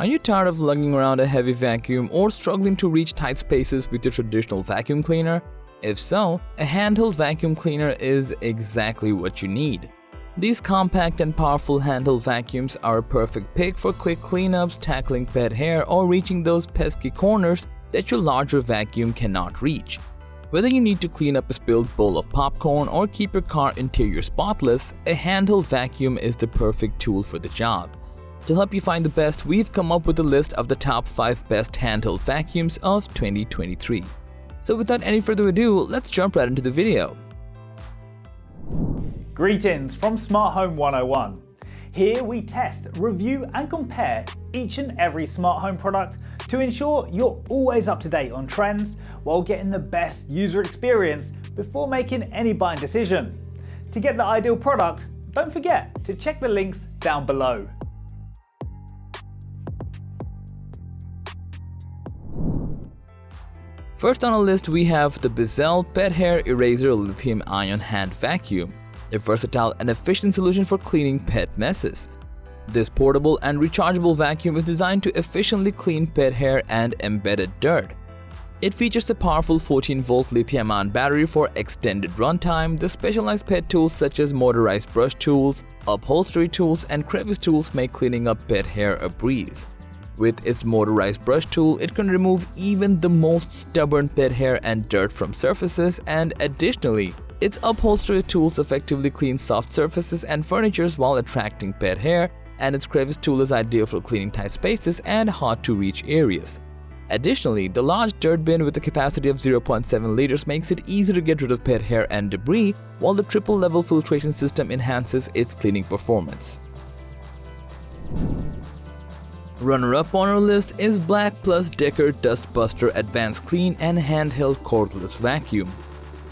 Are you tired of lugging around a heavy vacuum or struggling to reach tight spaces with your traditional vacuum cleaner? If so, a handheld vacuum cleaner is exactly what you need. These compact and powerful handheld vacuums are a perfect pick for quick cleanups, tackling pet hair, or reaching those pesky corners that your larger vacuum cannot reach. Whether you need to clean up a spilled bowl of popcorn or keep your car interior spotless, a handheld vacuum is the perfect tool for the job. To help you find the best, we've come up with a list of the top 5 best handheld vacuums of 2023. So without any further ado, let's jump right into the video. Greetings from Smart Home 101. Here we test, review and compare each and every smart home product to ensure you're always up to date on trends while getting the best user experience before making any buying decision. To get the ideal product, don't forget to check the links down below. First on our list, we have the Bezel Pet Hair Eraser Lithium-Ion Hand Vacuum, a versatile and efficient solution for cleaning pet messes. This portable and rechargeable vacuum is designed to efficiently clean pet hair and embedded dirt. It features a powerful 14-volt lithium-ion battery for extended runtime. The specialized pet tools such as motorized brush tools, upholstery tools, and crevice tools make cleaning up pet hair a breeze. With its motorized brush tool, it can remove even the most stubborn pet hair and dirt from surfaces, and additionally, its upholstery tools effectively clean soft surfaces and furnitures while attracting pet hair, and its crevice tool is ideal for cleaning tight spaces and hard-to-reach areas. Additionally, the large dirt bin with a capacity of 0.7 liters makes it easy to get rid of pet hair and debris, while the triple-level filtration system enhances its cleaning performance. Runner-up on our list is BLACKDECKER Dustbuster Advanced Clean and Handheld Cordless Vacuum.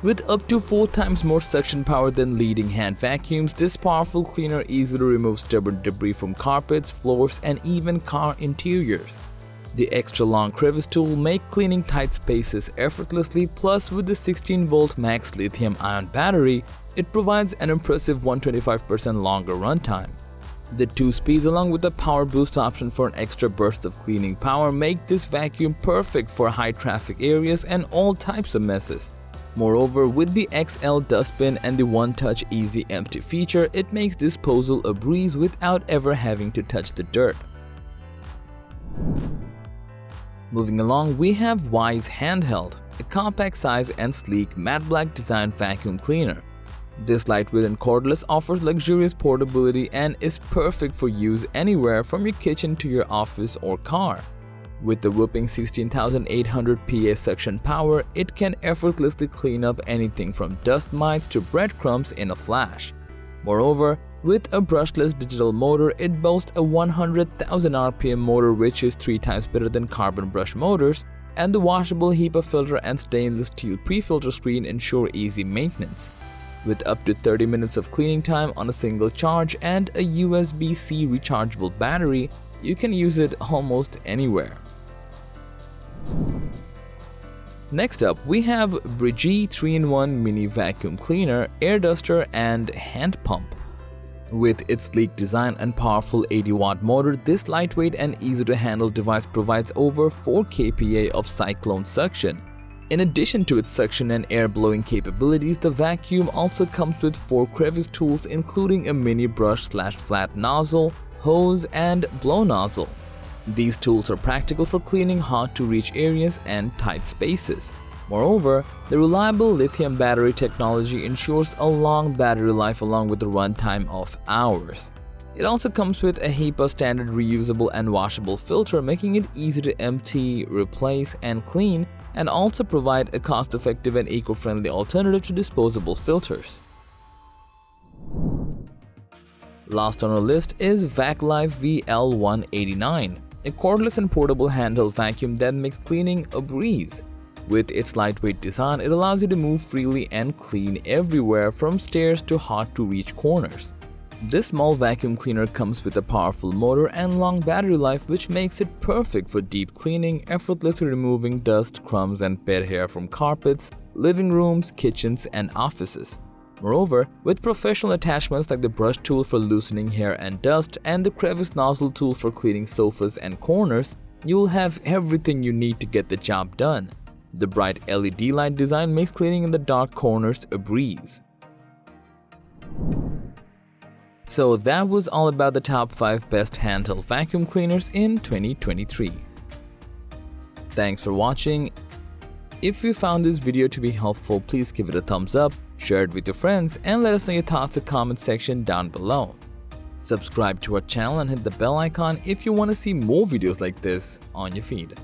With up to 4 times more suction power than leading hand vacuums, this powerful cleaner easily removes stubborn debris from carpets, floors, and even car interiors. The extra-long crevice tool makes cleaning tight spaces effortlessly, plus with the 16-volt max lithium-ion battery, it provides an impressive 125% longer runtime. The 2 speeds along with the power boost option for an extra burst of cleaning power make this vacuum perfect for high-traffic areas and all types of messes. Moreover, with the XL dustbin and the one-touch easy empty feature, it makes disposal a breeze without ever having to touch the dirt. Moving along, we have WORX Handheld, a compact size and sleek matte black design vacuum cleaner. This lightweight and cordless offers luxurious portability and is perfect for use anywhere from your kitchen to your office or car. With the whopping 16,800 PA suction power, it can effortlessly clean up anything from dust mites to breadcrumbs in a flash. Moreover, with a brushless digital motor, it boasts a 100,000 RPM motor, which is 3 times better than carbon brush motors, and the washable HEPA filter and stainless steel pre-filter screen ensure easy maintenance. With up to 30 minutes of cleaning time on a single charge and a USB-C rechargeable battery, you can use it almost anywhere. Next up, we have Braun 3-in-1 Mini Vacuum Cleaner, Air Duster and Hand Pump. With its sleek design and powerful 80-watt motor, this lightweight and easy-to-handle device provides over 4 kPa of cyclone suction. In addition to its suction and air blowing capabilities, the vacuum also comes with 4 crevice tools including a mini brush/flat nozzle, hose, and blow nozzle. These tools are practical for cleaning hard-to-reach areas and tight spaces. Moreover, the reliable lithium battery technology ensures a long battery life along with a runtime of hours. It also comes with a HEPA standard reusable and washable filter, making it easy to empty, replace, and clean, and also provide a cost-effective and eco-friendly alternative to disposable filters. Last on our list is VacLife VL189, a cordless and portable handheld vacuum that makes cleaning a breeze. With its lightweight design, it allows you to move freely and clean everywhere from stairs to hard-to-reach corners. This small vacuum cleaner comes with a powerful motor and long battery life, which makes it perfect for deep cleaning, effortlessly removing dust, crumbs, and pet hair from carpets, living rooms, kitchens, and offices. Moreover, with professional attachments like the brush tool for loosening hair and dust and the crevice nozzle tool for cleaning sofas and corners, you'll have everything you need to get the job done. The bright LED light design makes cleaning in the dark corners a breeze. So that was all about the top 5 best handheld vacuum cleaners in 2023. Thanks for watching. If you found this video to be helpful, please give it a thumbs up, share it with your friends, and let us know your thoughts in the comment section down below. Subscribe to our channel and hit the bell icon if you want to see more videos like this on your feed.